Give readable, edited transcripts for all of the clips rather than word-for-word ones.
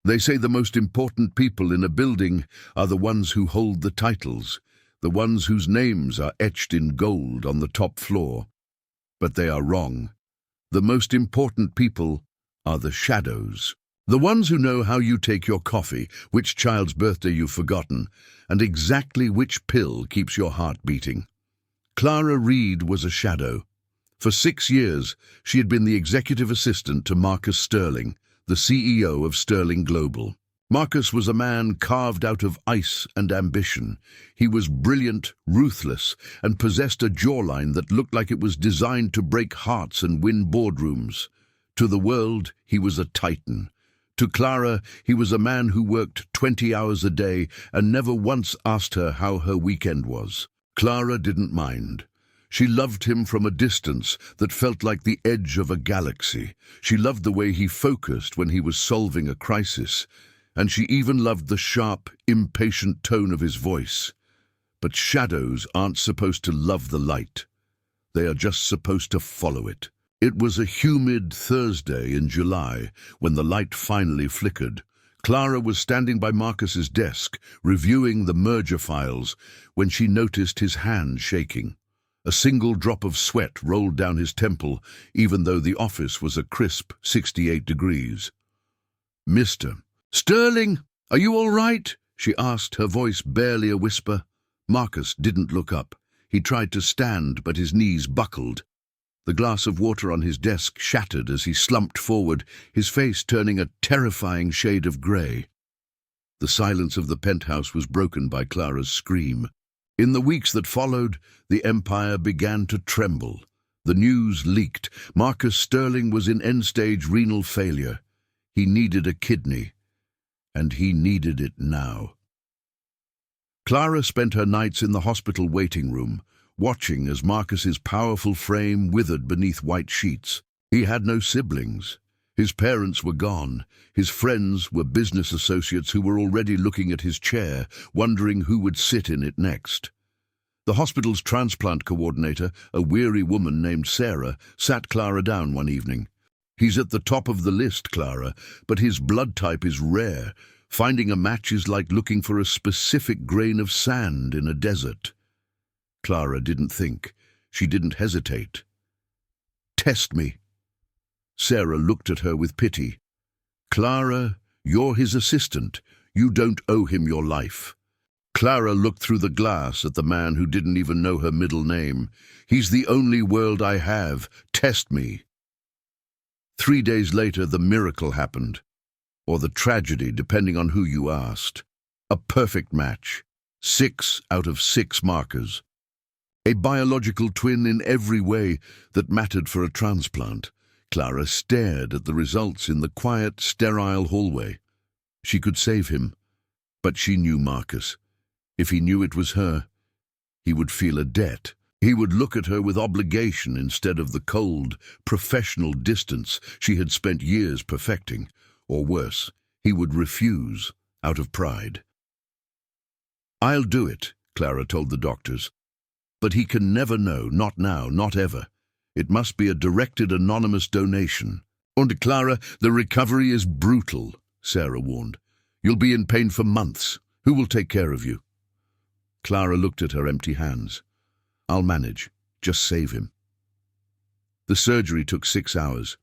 They say the most important people in a building are the ones who hold the titles, the ones whose names are etched in gold on the top floor. But they are wrong. The most important people are the shadows. The ones who know how you take your coffee, which child's birthday you've forgotten, and exactly which pill keeps your heart beating. Clara Reed was a shadow. For 6 years, she had been the executive assistant to Marcus Sterling, the CEO of Sterling Global. Marcus was a man carved out of ice and ambition. He was brilliant, ruthless, and possessed a jawline that looked like it was designed to break hearts and win boardrooms. To the world, he was a titan. To Clara, he was a man who worked 20 hours a day and never once asked her how her weekend was. Clara didn't mind. She loved him from a distance that felt like the edge of a galaxy. She loved the way he focused when he was solving a crisis, and she even loved the sharp, impatient tone of his voice. But shadows aren't supposed to love the light. They are just supposed to follow it. It was a humid Thursday in July when the light finally flickered. Clara was standing by Marcus's desk, reviewing the merger files, when she noticed his hand shaking. A single drop of sweat rolled down his temple, even though the office was a crisp 68 degrees. "Mr. Sterling, are you all right?" she asked, her voice barely a whisper. Marcus didn't look up. He tried to stand, but his knees buckled. The glass of water on his desk shattered as he slumped forward, his face turning a terrifying shade of grey. The silence of the penthouse was broken by Clara's scream. In the weeks that followed, the empire began to tremble. The news leaked. Marcus Sterling was in end-stage renal failure. He needed a kidney, and he needed it now. Clara spent her nights in the hospital waiting room, watching as Marcus's powerful frame withered beneath white sheets. He had no siblings. His parents were gone. His friends were business associates who were already looking at his chair, wondering who would sit in it next. The hospital's transplant coordinator, a weary woman named Sarah, sat Clara down one evening. "He's at the top of the list, Clara, but his blood type is rare. Finding a match is like looking for a specific grain of sand in a desert." Clara didn't think. She didn't hesitate. "Test me." Sarah looked at her with pity. "Clara, you're his assistant. You don't owe him your life." Clara looked through the glass at the man who didn't even know her middle name. "He's the only world I have. Test me." 3 days later, the miracle happened. Or the tragedy, depending on who you asked. A perfect match. 6 out of 6 markers. A biological twin in every way that mattered for a transplant. Clara stared at the results in the quiet, sterile hallway. She could save him, but she knew Marcus. If he knew it was her, he would feel a debt. He would look at her with obligation instead of the cold, professional distance she had spent years perfecting. Or worse, he would refuse out of pride. "I'll do it," Clara told the doctors. "But he can never know, not now, not ever. It must be a directed anonymous donation." "Und Clara, the recovery is brutal," Sarah warned. "You'll be in pain for months. Who will take care of you?" Clara looked at her empty hands. "I'll manage. Just save him." The surgery took 6 hours.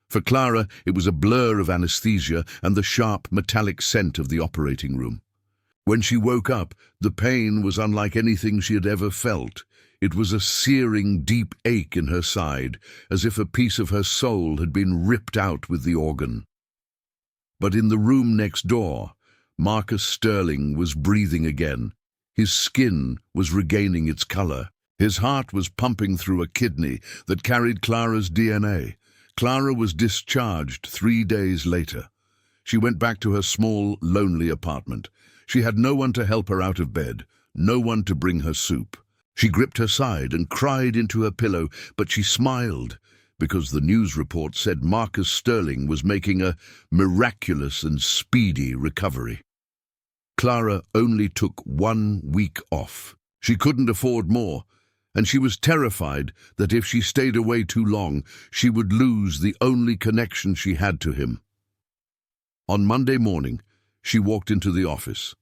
For Clara, it was a blur of anesthesia and the sharp, metallic scent of the operating room. When she woke up, the pain was unlike anything she had ever felt. It was a searing, deep ache in her side, as if a piece of her soul had been ripped out with the organ. But in the room next door, Marcus Sterling was breathing again. His skin was regaining its color. His heart was pumping through a kidney that carried Clara's DNA. Clara was discharged 3 days later. She went back to her small, lonely apartment. She had no one to help her out of bed, no one to bring her soup. She gripped her side and cried into her pillow, but she smiled, because the news report said Marcus Sterling was making a miraculous and speedy recovery. Clara only took 1 week off. She couldn't afford more, and she was terrified that if she stayed away too long, she would lose the only connection she had to him. On Monday morning, she walked into the office.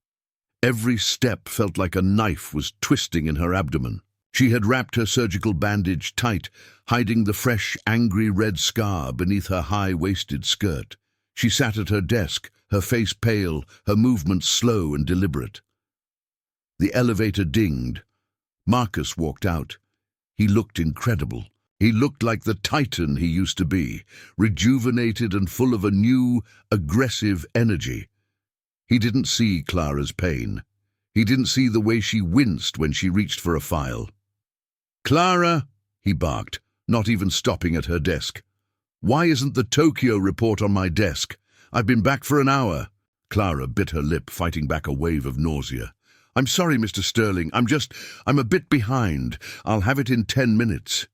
Every step felt like a knife was twisting in her abdomen. She had wrapped her surgical bandage tight, hiding the fresh, angry red scar beneath her high-waisted skirt. She sat at her desk, her face pale, her movements slow and deliberate. The elevator dinged. Marcus walked out. He looked incredible. He looked like the titan he used to be, rejuvenated and full of a new, aggressive energy. He didn't see Clara's pain. He didn't see the way she winced when she reached for a file. "Clara," he barked, not even stopping at her desk. "Why isn't the Tokyo report on my desk? I've been back for an hour." Clara bit her lip, fighting back a wave of nausea. "I'm sorry, Mr. Sterling. I'm a bit behind. I'll have it in 10 minutes.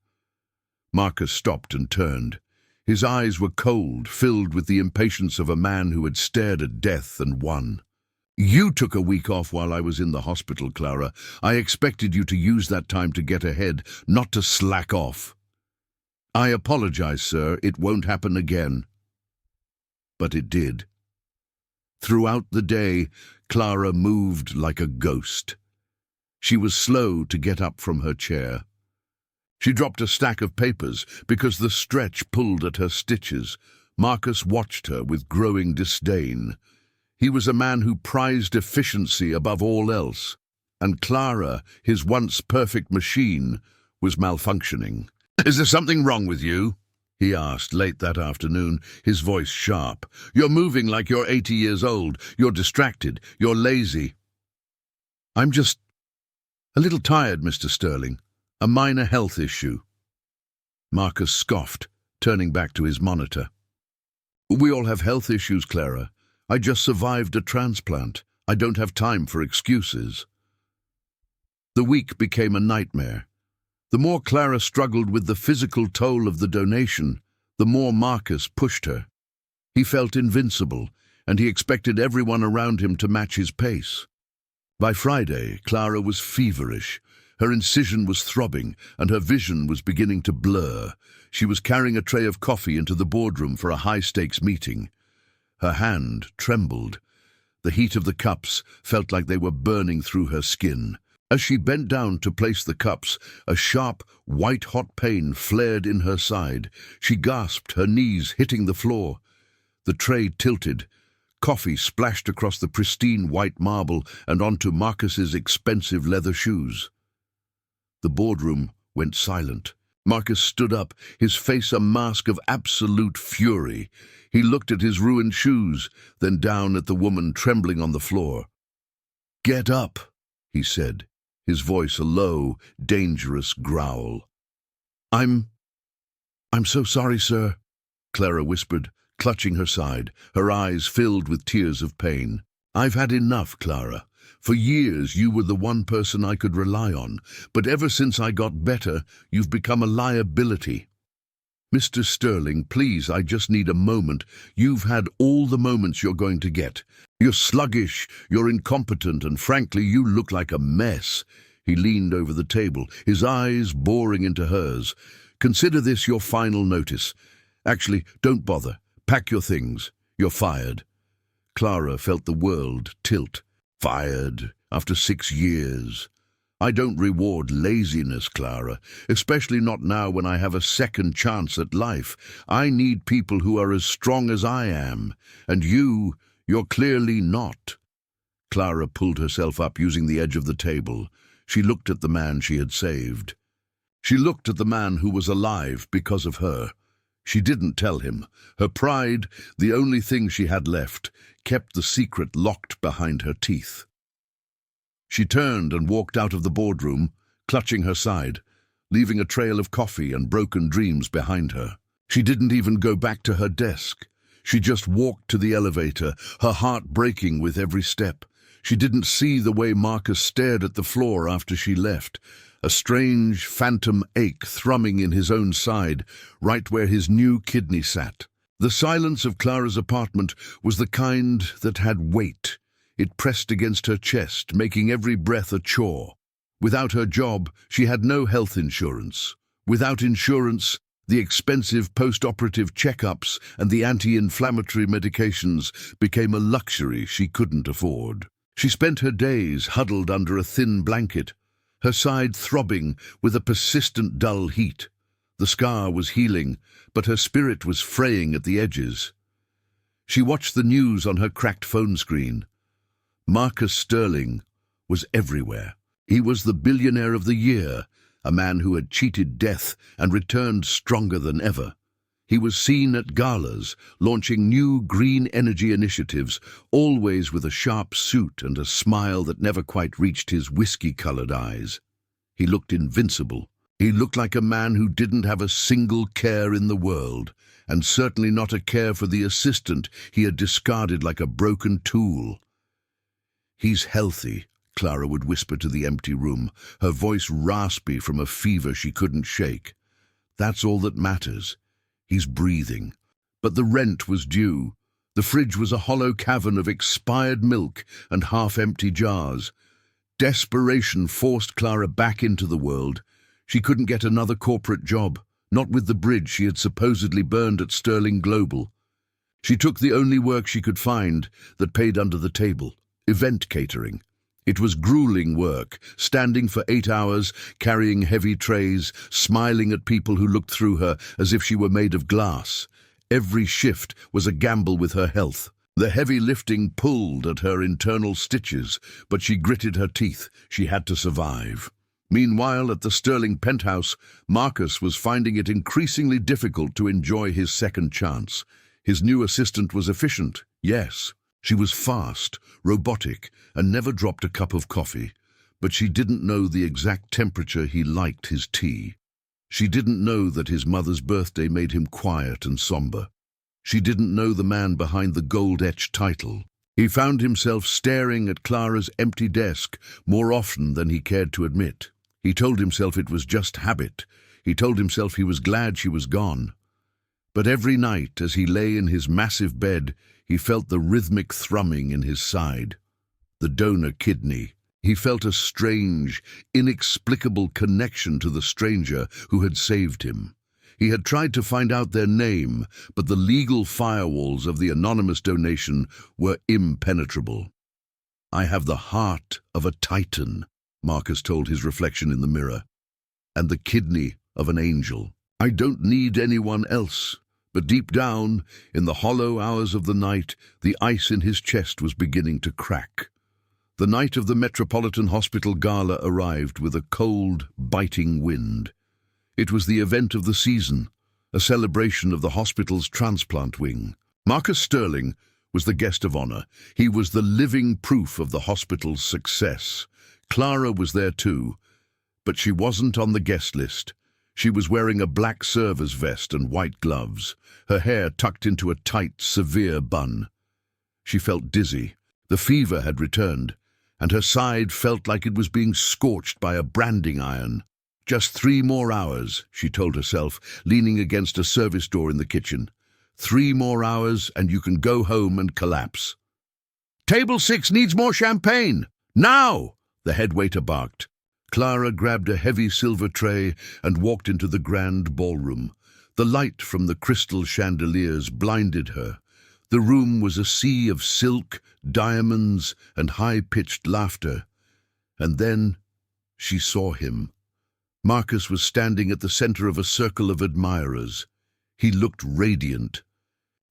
Marcus stopped and turned. His eyes were cold, filled with the impatience of a man who had stared at death and won. "You took a week off while I was in the hospital, Clara. I expected you to use that time to get ahead, not to slack off." "I apologize, sir. It won't happen again." But it did. Throughout the day, Clara moved like a ghost. She was slow to get up from her chair. She dropped a stack of papers because the stretch pulled at her stitches. Marcus watched her with growing disdain. He was a man who prized efficiency above all else, and Clara, his once perfect machine, was malfunctioning. "Is there something wrong with you?" he asked late that afternoon, his voice sharp. "You're moving like you're 80 years old. You're distracted. You're lazy." "I'm just a little tired, Mr. Sterling. A minor health issue." Marcus scoffed, turning back to his monitor. "We all have health issues, Clara. I just survived a transplant. I don't have time for excuses." The week became a nightmare. The more Clara struggled with the physical toll of the donation, the more Marcus pushed her. He felt invincible, and he expected everyone around him to match his pace. By Friday, Clara was feverish. Her incision was throbbing, and her vision was beginning to blur. She was carrying a tray of coffee into the boardroom for a high-stakes meeting. Her hand trembled. The heat of the cups felt like they were burning through her skin. As she bent down to place the cups, a sharp, white-hot pain flared in her side. She gasped, her knees hitting the floor. The tray tilted. Coffee splashed across the pristine white marble and onto Marcus's expensive leather shoes. The boardroom went silent. Marcus stood up, his face a mask of absolute fury. He looked at his ruined shoes, then down at the woman trembling on the floor. "Get up," he said, his voice a low, dangerous growl. I'm so sorry, sir," Clara whispered, clutching her side, her eyes filled with tears of pain. "I've had enough, Clara. For years you were the one person I could rely on, but ever since I got better, you've become a liability." "Mr. Sterling, please, I just need a moment. You've had all the moments you're going to get. You're sluggish, you're incompetent, and frankly, you look like a mess." He leaned over the table, his eyes boring into hers. "Consider this your final notice. Actually, don't bother. Pack your things. You're fired." Clara felt the world tilt. Fired after 6 years. "I don't reward laziness, Clara, especially not now when I have a second chance at life. I need people who are as strong as I am, and you're clearly not." Clara pulled herself up using the edge of the table. She looked at the man she had saved. She looked at the man who was alive because of her. She didn't tell him. Her pride, the only thing she had left, kept the secret locked behind her teeth. She turned and walked out of the boardroom, clutching her side, leaving a trail of coffee and broken dreams behind her. She didn't even go back to her desk. She just walked to the elevator, her heart breaking with every step. She didn't see the way Marcus stared at the floor after she left, a strange phantom ache thrumming in his own side, right where his new kidney sat. The silence of Clara's apartment was the kind that had weight. It pressed against her chest, making every breath a chore. Without her job, she had no health insurance. Without insurance, The expensive post-operative checkups and the anti-inflammatory medications became a luxury she couldn't afford. She spent her days huddled under a thin blanket, her side throbbing with a persistent dull heat. The scar was healing, but her spirit was fraying at the edges. She watched the news on her cracked phone screen. Marcus Sterling was everywhere. He was the billionaire of the year, a man who had cheated death and returned stronger than ever. He was seen at galas, launching new green energy initiatives, always with a sharp suit and a smile that never quite reached his whiskey-colored eyes. He looked invincible. He looked like a man who didn't have a single care in the world, and certainly not a care for the assistant he had discarded like a broken tool. "He's healthy," Clara would whisper to the empty room, her voice raspy from a fever she couldn't shake. "That's all that matters. He's breathing." But the rent was due. The fridge was a hollow cavern of expired milk and half-empty jars. Desperation forced Clara back into the world. She couldn't get another corporate job, not with the bridge she had supposedly burned at Sterling Global. She took the only work she could find that paid under the table: event catering. It was grueling work, standing for 8 hours, carrying heavy trays, smiling at people who looked through her as if she were made of glass. Every shift was a gamble with her health. The heavy lifting pulled at her internal stitches, but she gritted her teeth. She had to survive. Meanwhile, at the Sterling penthouse, Marcus was finding it increasingly difficult to enjoy his second chance. His new assistant was efficient, yes. She was fast, robotic, and never dropped a cup of coffee, but she didn't know the exact temperature he liked his tea. She didn't know that his mother's birthday made him quiet and somber. She didn't know the man behind the gold-etched title. He found himself staring at Clara's empty desk more often than he cared to admit. He told himself it was just habit. He told himself he was glad she was gone. But every night, as he lay in his massive bed, he felt the rhythmic thrumming in his side. The donor kidney. He felt a strange, inexplicable connection to the stranger who had saved him. He had tried to find out their name, but the legal firewalls of the anonymous donation were impenetrable. "I have the heart of a titan," Marcus told his reflection in the mirror, "and the kidney of an angel. I don't need anyone else." But deep down, in the hollow hours of the night, the ice in his chest was beginning to crack. The night of the Metropolitan Hospital Gala arrived with a cold, biting wind. It was the event of the season, a celebration of the hospital's transplant wing. Marcus Sterling was the guest of honor. He was the living proof of the hospital's success. Clara was there too, but she wasn't on the guest list. She was wearing a black server's vest and white gloves, her hair tucked into a tight, severe bun. She felt dizzy. The fever had returned, and her side felt like it was being scorched by a branding iron. "Just 3 more hours," she told herself, leaning against a service door in the kitchen. 3 more hours, and you can go home and collapse. "Table 6 needs more champagne! Now!" the head waiter barked. Clara grabbed a heavy silver tray and walked into the grand ballroom. The light from the crystal chandeliers blinded her. The room was a sea of silk, diamonds, and high-pitched laughter. And then she saw him. Marcus was standing at the center of a circle of admirers. He looked radiant.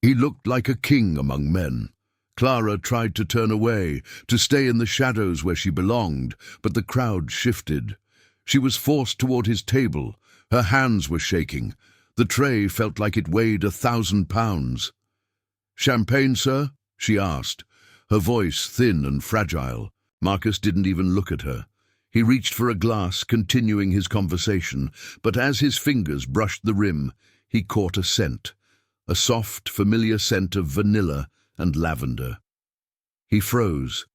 He looked like a king among men. Clara tried to turn away, to stay in the shadows where she belonged, but the crowd shifted. She was forced toward his table. Her hands were shaking. The tray felt like it weighed 1,000 pounds. "Champagne, sir?" she asked, her voice thin and fragile. Marcus didn't even look at her. He reached for a glass, continuing his conversation, but as his fingers brushed the rim, he caught a scent, a soft, familiar scent of vanilla and lavender. He froze.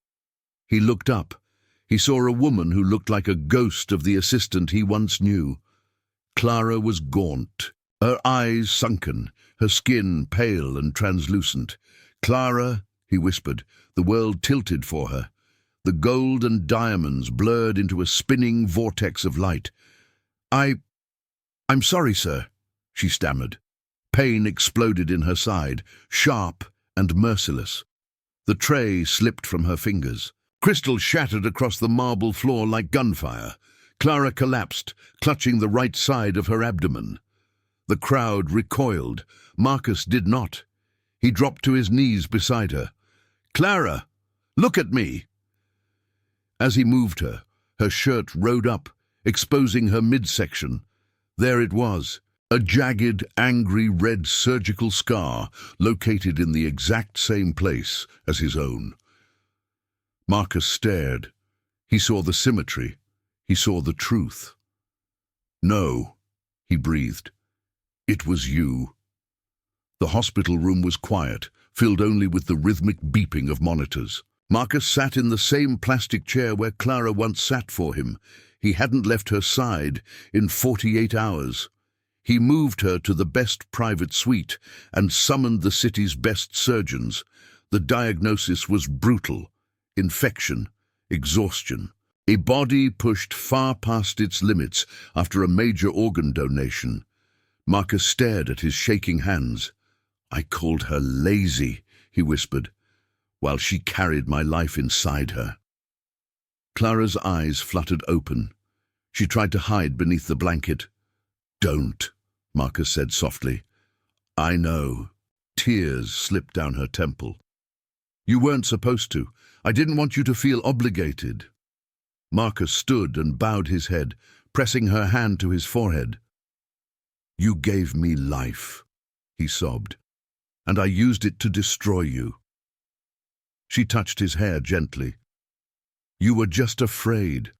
He looked up. He saw a woman who looked like a ghost of the assistant he once knew. Clara was gaunt, her eyes sunken, her skin pale and translucent. "Clara," he whispered. The world tilted for her. The gold and diamonds blurred into a spinning vortex of light. I'm sorry, sir," she stammered. Pain exploded in her side, sharp and merciless. The tray slipped from her fingers. Crystal shattered across the marble floor like gunfire. Clara collapsed, clutching the right side of her abdomen. The crowd recoiled. Marcus did not. He dropped to his knees beside her. "Clara, look at me!" As he moved her, her shirt rode up, exposing her midsection. There it was, a jagged, angry red surgical scar located in the exact same place as his own. Marcus stared. He saw the symmetry. He saw the truth. "No," he breathed. "It was you." The hospital room was quiet, filled only with the rhythmic beeping of monitors. Marcus sat in the same plastic chair where Clara once sat for him. He hadn't left her side in 48 hours. He moved her to the best private suite and summoned the city's best surgeons. The diagnosis was brutal: infection, exhaustion. A body pushed far past its limits after a major organ donation. Marcus stared at his shaking hands. "I called her lazy," he whispered, "while she carried my life inside her." Clara's eyes fluttered open. She tried to hide beneath the blanket. "Don't," Marcus said softly. "I know." Tears slipped down her temple. "You weren't supposed to. I didn't want you to feel obligated." Marcus stood and bowed his head, pressing her hand to his forehead. "You gave me life," he sobbed, "and I used it to destroy you." She touched his hair gently. "You were just afraid.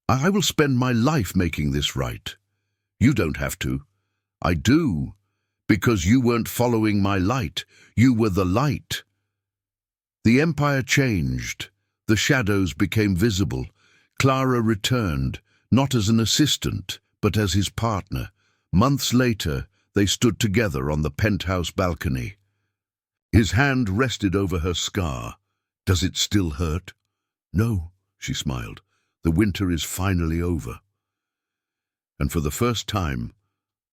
I will spend my life making this right. You don't have to. I do, because you weren't following my light. You were the light." The empire changed. The shadows became visible. Clara returned, not as an assistant, but as his partner. Months later, they stood together on the penthouse balcony. His hand rested over her scar. "Does it still hurt?" "No," she smiled. "The winter is finally over." And for the first time,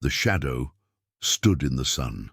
the shadow stood in the sun.